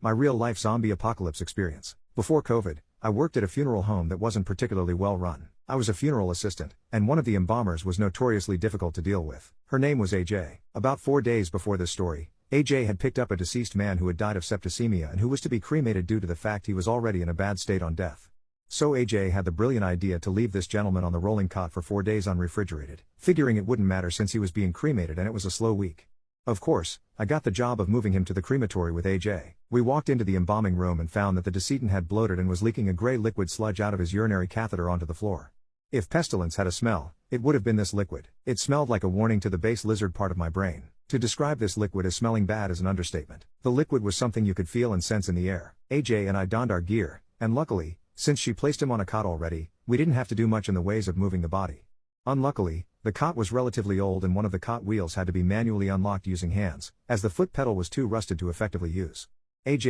My real-life zombie apocalypse experience. Before COVID, I worked at a funeral home that wasn't particularly well run. I was a funeral assistant, and one of the embalmers was notoriously difficult to deal with. Her name was AJ. About 4 days before this story, AJ had picked up a deceased man who had died of septicemia and who was to be cremated due to the fact he was already in a bad state on death. So AJ had the brilliant idea to leave this gentleman on the rolling cot for 4 days unrefrigerated, figuring it wouldn't matter since he was being cremated and it was a slow week. Of course, I got the job of moving him to the crematory with AJ. We walked into the embalming room and found that the decedent had bloated and was leaking a gray liquid sludge out of his urinary catheter onto the floor. If pestilence had a smell, it would have been this liquid. It smelled like a warning to the base lizard part of my brain. To describe this liquid as smelling bad is an understatement. The liquid was something you could feel and sense in the air. AJ and I donned our gear, and luckily, since she placed him on a cot already, we didn't have to do much in the ways of moving the body. Unluckily, the cot was relatively old and one of the cot wheels had to be manually unlocked using hands, as the foot pedal was too rusted to effectively use. AJ